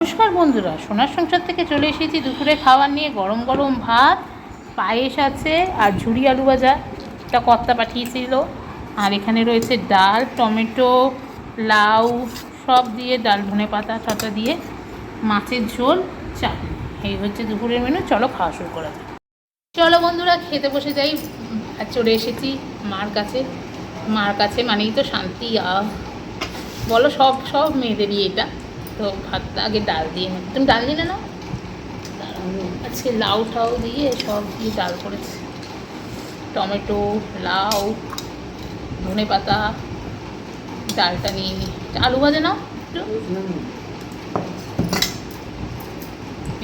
নমস্কার বন্ধুরা, সোনার সংসার থেকে চলে এসেছি দুপুরে খাবার নিয়ে। গরম গরম ভাত, পায়েস আছে আর ঝুরি আলু ভাজা, একটা কর্তা পাঠিয়েছিল। আর এখানে রয়েছে ডাল, টমেটো, লাউ সব দিয়ে ডাল, ধনে পাতা টাতা দিয়ে, মাছের ঝোল, চাল। এই হচ্ছে দুপুরের মেনু। চলো খাওয়া শুরু করা যাক। চলো বন্ধুরা, খেতে বসে যাই। আর চলে এসেছি মার কাছে মানেই তো শান্তি। বলো, সব সব মেয়েদেরই এটা। তো ভাতটা আগে ডাল দিয়ে নেব। তুমি ডাল দিয়ে নাও। আজকে লাউ টাউ দিয়ে সব দিয়ে ডাল করেছি। টমেটো, লাউ, ধনে পাতা, ডালটা নিয়ে নিই। আলু ভাজা নাও একটু।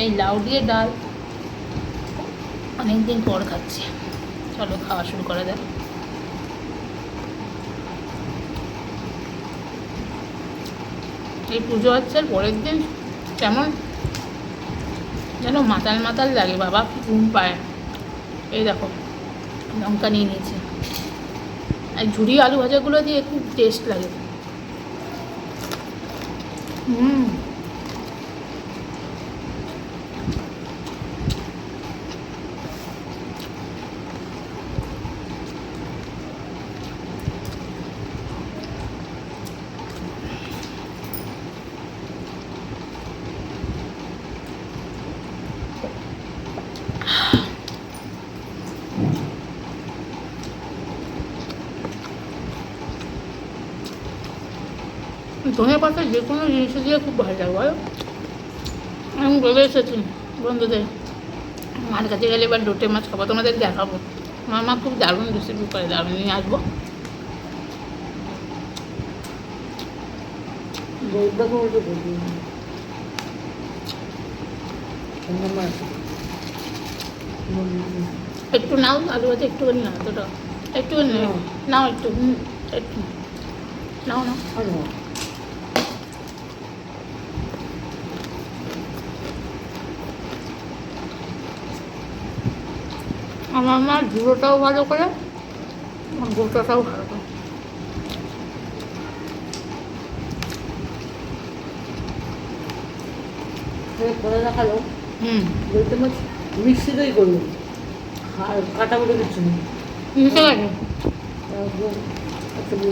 এই লাউ দিয়ে ডাল অনেকদিন পর খাচ্ছি। চলো খাওয়া শুরু করা যাক। এই পুজো হচ্ছে আর পরের দিন কেমন যেন মাতাল মাতাল লাগে বাবা, ঘুম পায়। এই দেখো, লঙ্কা নিয়ে নিয়েছি। আর ঝুরি আলু ভাজাগুলো দিয়ে খুব টেস্ট লাগে। ধনে পাতা যে কোনো জিনিস দিয়ে খুব ভালো লাগে বলো। আমি বলে এসেছি বন্ধুদের, মার কাছে গেলে এবার লোটে মাছ খাবো, তোমাদের দেখাবো। মামা খুব দারুণ রেসিপি করে, দারুণ নিয়ে আসবো। একটু নাও আলু ভাজা, একটুখানি নাও, তোটা একটুখানি নাও, একটু একটু নাও নাও। আমার মা ঝুড়োটাও ভালো করে, আর গোটাটাও ভালো করে। করে দেখালো। বলতে মাছ মিক্সিতেই করলো, আর কাটা বলে কিছু নেই। মিশে গেছে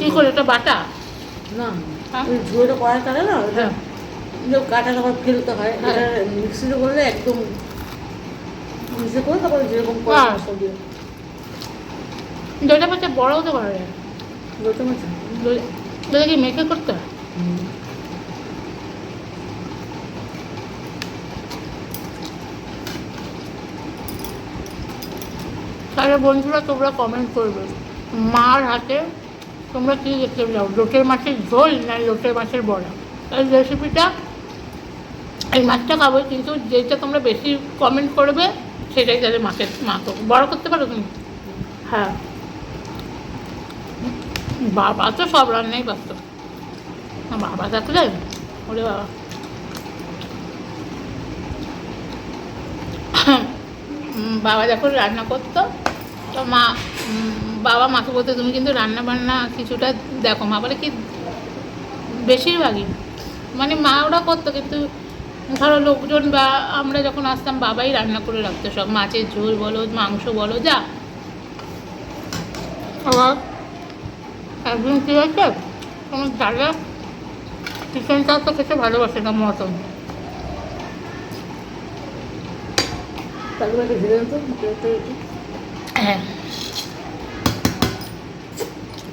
কী করে? এটা বাটা না, ওই ঝুড়োটা করা থাকে না, ওটা কাটাটা আবার ফেলতে হয়। এটা মিক্সিতে করলে একদম মিক্সি করে তারপরে যেরকম সব দিয়ে যেটা পাচ্ছে বড় হতে পারে। বলতে মাছ যেটা কি মেখে করতে হয়? তাহলে বন্ধুরা, তোমরা কমেন্ট করবে মার হাতে তোমরা কী দেখতে চাও, লোটের মাছের ঝোল না লোটের মাছের বড়া। এই রেসিপিটা, এই মাছটা খাবো, কিন্তু যেটা তোমরা বেশি কমেন্ট করবে সেটাই তাহলে মাছের মাছ বড় করতে পারো তুমি। হ্যাঁ, বাবা তো সব রান্নাই পারত। বাবা থাকলে, ওরে বাবা। বাবা যখন রান্না করতো তো বাবা মাকে বলতো, তুমি কিন্তু রান্না বান্না কিছুটা দেখো। মা বলে কি, বেশিরভাগই মানে মা ওরা করতো, কিন্তু ধরো লোকজন বা আমরা যখন আসতাম বাবাই রান্না করে রাখতো সব, মাছের ঝোল বলো, মাংস বলো, যা। আবার একদিন কী হয়েছে, কোনো দাদা চিকেন চাপ তো খেতে ভালোবাসে না মতন। হ্যাঁ,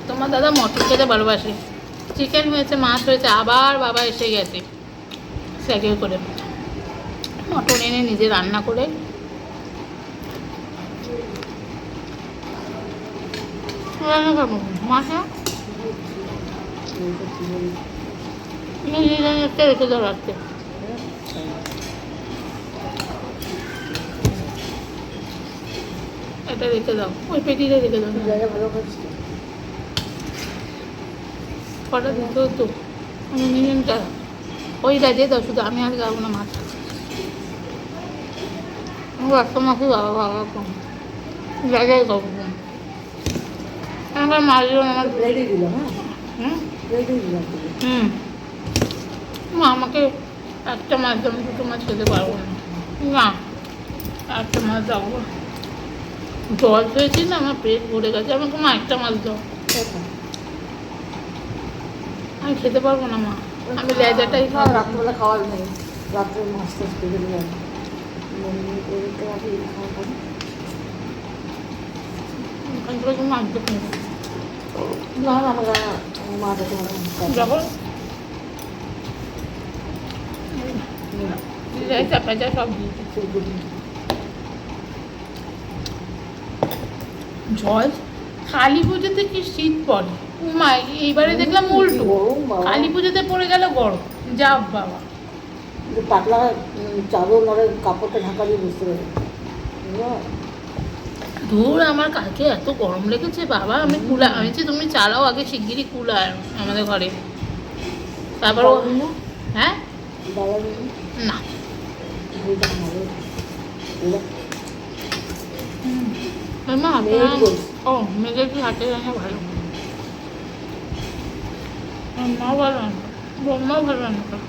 তোমার দাদা মটন খেতে ভালোবাসে। চিকেন হয়েছে, মাছ হয়েছে, আবার বাবা এসে গেছে সাইকেল করে, মটন এনে নিজে রান্না করে মাছটা নিজে রেখে দেওয়া রাখতে। এটা রেখে দাও, ওই পেটিটা রেখে দাও। ভালো খাচ্ছি, কটা দিতে হতো, আমি নিলামটা ওই দিয়ে দাও শুধু, আমি আর খাবো না মাছ। একটা মাছই বাবা বাবা কম জায়গায় খাবো। আমার মাছ দিল আমার প্লেটে দিলাম। হ্যাঁ, হুম প্লেটে দিলাম। হুম, আমাকে একটা মাছ দাম, দুটো মাছ খেতে পারবো না। না, একটা মাছ দাও। জল খেয়েছি না, আমার পেট ভরে গেছে। আমাকে মা একটা মাছ দাও। আমি খেতে পারবো না মা, আমি লেজাটাই খাবো। রাত্রেবেলা খাওয়ার নেই, রাত্রে মাছ টাছ পেয়ে দিলাম ওখান থেকে তুমি মাছ দেখো। না না আমার মাছ আছে যখন লেজা পেঁচা সব দিয়েছি। জল কালী পুজোতে কি শীত পড়ে, মা এইবারে দেখলাম উল্টো, কালী পুজোতে পড়ে গেল গরম। যা বাবা, পাতলা চাদর নড়ে কাপড়টা ঢাকা দিয়ে বুঝতে পারি। ধুর, আমার কালকে এত গরম লেগেছে বাবা। আমি কুলার, আমি যে তুমি চালাও আগে শিগগিরই কুলার আমাদের ঘরে। তারপর হ্যাঁ না, মা ও মেঘের কি হাতে রান্না ভালো, মাও ভালো রান্না, বৌমাও ভালো রান্না করে।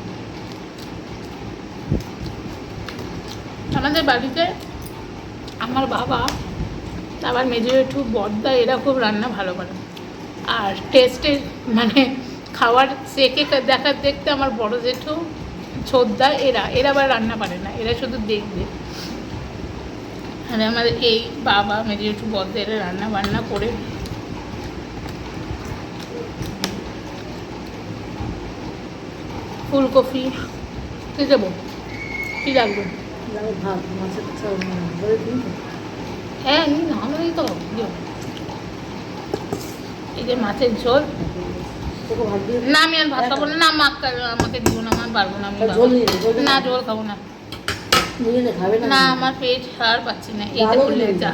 আমাদের বাড়িতে আমার বাবা, আবার মেজো জেঠু, বড়দা এরা খুব রান্না ভালো করে। আর টেস্টে মানে খাওয়ার চেকে দেখার দেখতে আমার বড় জেঠু, ছোদ্দা এরা আবার রান্না পারে না, এরা শুধু দেখবে। আর আমাদের এই বাবা, মেজো জেঠু, বড়দা এরা রান্না বান্না করে। ফুলকপি কী দেবো, কী লাগবে? ভাত মাছের হ্যাঁ আমারই তো এই যে মাছের ঝোল। না আমি আর ভাত খাবো না, মা আমাকে দিও না, আমার পারবো না। আমি না ঝোল খাবো না, না আমার পেট আর পাচ্ছি না। এইটা করলে যা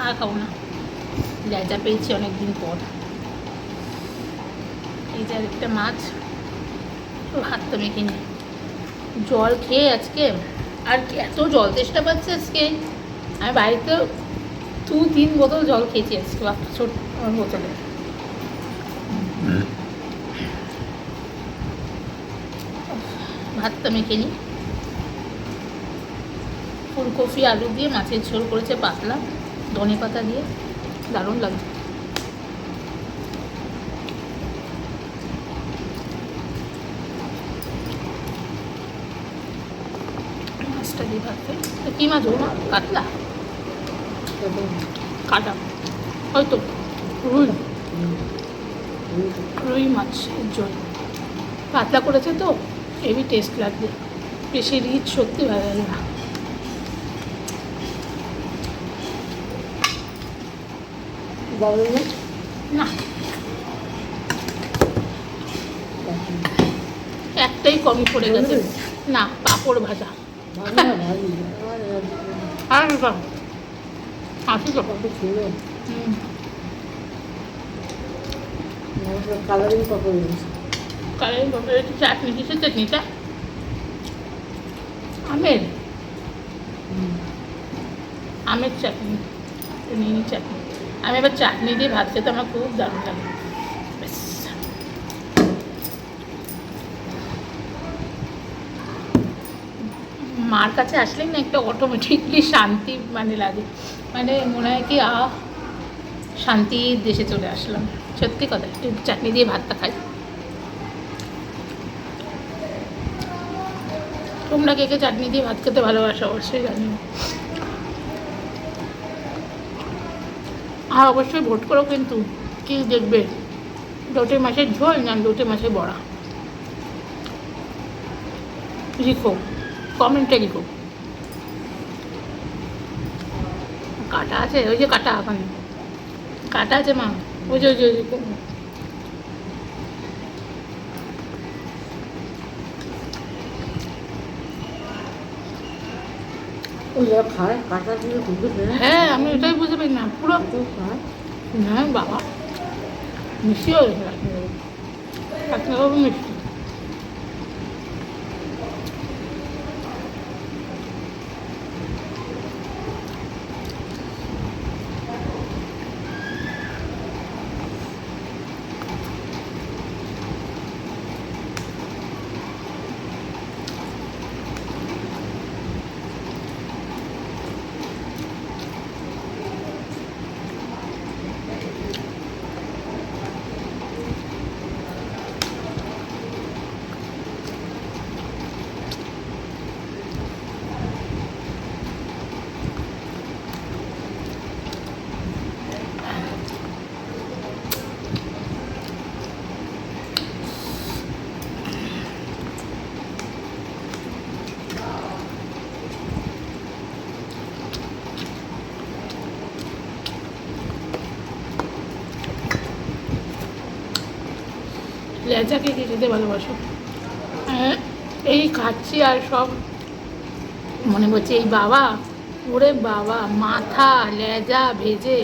আর খাবো না, লেজা পেয়েছি অনেকদিন পর। এই যে আরেকটা মাছ, ভাত তো মেখে নি। জল খেয়ে আজকে আর এত জল তেষ্টা পাচ্ছে আজকে। আমি বাড়িতে 2-3 বোতল জল খেয়েছি আজকে, ছোট বোতলে। ভাতটা মেখে নিই। ফুলকপি আলু দিয়ে মাছের ঝোল করেছে পাতলা, ধনে পাতা দিয়ে, দারুণ লাগছে। মাছটা দিয়ে ভাত খাই। কী মাছ হলো, কাতলা? কাটা হয়তো, রুই, রুই মাছের ঝোল পাতলা করেছে তো, হেভি টেস্ট লাগবে। বেশি রিচ সত্যি ভালো লাগে না। না, একটাই কমই পড়ে গেছে। না, পাঁপড় ভাজা আর আসি তো। কালারিং পাপড়, কালারিং পাপড়। চাটনি, কিসের চাটনিটা? আমের, আমের চাটনি, নিয়ে চাটনি। আমি এবার চাটনি দিয়ে ভাত খেতে আমার খুব দারুণ লাগে। ব্যাস, মার কাছে আসলেই না একটা অটোমেটিকলি শান্তি মানে লাগে, মানে মনে হয় কি শান্তির দেশে চলে আসলাম। সত্যি কথা, একটু চাটনি দিয়ে ভাতটা খাই। তোমরা কে কে চাটনি দিয়ে ভাত খেতে ভালোবাসো অবশ্যই জানিও। আর অবশ্যই ভোট করো কিন্তু, কি দেখবে, লোটে মাছের ঝোল না লোটে মাছের বড়া, লিখো কমেন্টে, লিখো। কাটা আছে, ওই যে কাটা, ওখানে কাটা আছে মা, ওই যে খায় কাঁচা দিয়ে হ্যাঁ, আমি ওটাই বুঝতে পারি না পুরো। হ্যাঁ বাবা, মিষ্টি হয়ে গেছে, মিষ্টি। লেজাকে কে খেতে ভালোবাসো? এই খাচ্ছি আর সব মনে পড়ছে এই বাবা, ওরে বাবা, মাথা লেজা ভেজে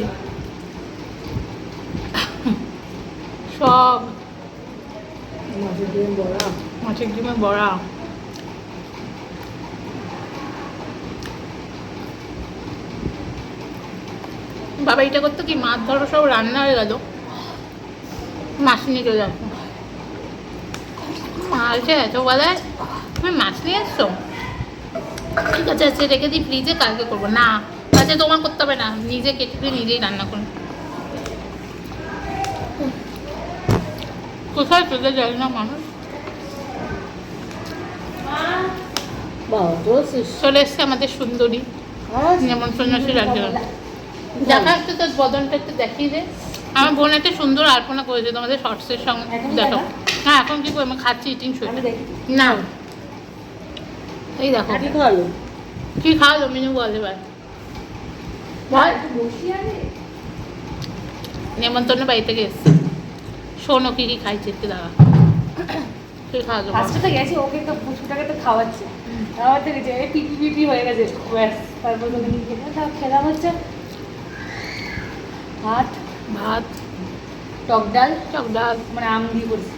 সব মাছের ডিম বড়া। মাছের ডিমের বড়া। বাবা এটা করতো কি, মাছ ধরো সব রান্না হয়ে গেল, মাছ নিয়ে চলে আসতো। মাছে এত বলে তুমি মাছ নিয়ে এসছো, ঠিক আছে আজকে রেখে দিই ফ্রিজে, কালকে করবো না। আচ্ছা তোমার করতে হবে না, নিজে কেটে দিয়ে নিজেই রান্না করো। কোথায় চলে যায় না মানুষ। বাবা বলছিস চলে এসছে আমাদের সুন্দরী নেমন্তন্ন রাজ্য। দেখা একটু তোর বদনটা একটু দেখিয়ে দে। আমার বোন একটা সুন্দর আলপনা করেছে তোমাদের শর্টসের সঙ্গে, এখন দেখো। দেখা? হ্যাঁ এখন কি করবো, খাচ্ছি ইটিং শুট না। এই দেখো কি খাওয়ালো? কি খাওয়ালো মেনু বল এবার বল। নেমন্তন্ন বাড়ি থেকে এসছে, শোনো কি কি খাইছে একটু দাঁড়া। কি খাওয়ালো বল? ফার্স্টে তো গেছি, ওকে তো ফুচকাটাকে তো খাওয়াচ্ছে, খাওয়াতে গেছে পিপি পিপি হয়ে গেছে ব্যাস। তারপর তোকে নিয়ে খেলাম, তা খেলাম হচ্ছে ভাত, ভাত, টক ডাল, টক ডাল, মানে আম দিয়ে করছি,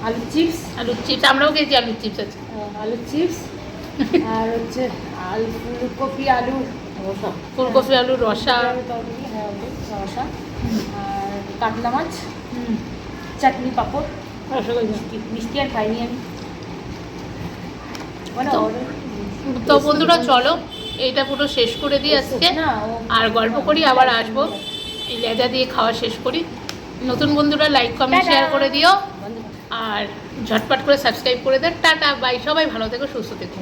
আলুর চিপস, আলুর চিপস, আমরাও খেয়েছি আলুর চিপস আছে। আলুর চিপস, আর হচ্ছে আলু ফুলকপি আলু রসা, ফুলকপি আলুর রসা, তরকারি, হ্যাঁ ওকে রসা, আর কাতলা মাছ, চাটনি, পাঁপড়, মিষ্টি। মিষ্টি আর খাইনি আমি, মানে তো- order- তো বন্ধুরা চলো এইটা পুরো শেষ করে দিয়ে আজকে, না ও- আর গল্প করি, আবার আসবো। এই লেজা দিয়ে খাওয়া শেষ করি। নতুন বন্ধুরা লাইক কমেন্ট টাটা। শেয়ার করে দিও, আর ঝটপট করে সাবস্ক্রাইব করে দেন। টাটা বাই, সবাই ভালো থেকো, সুস্থ থেকো।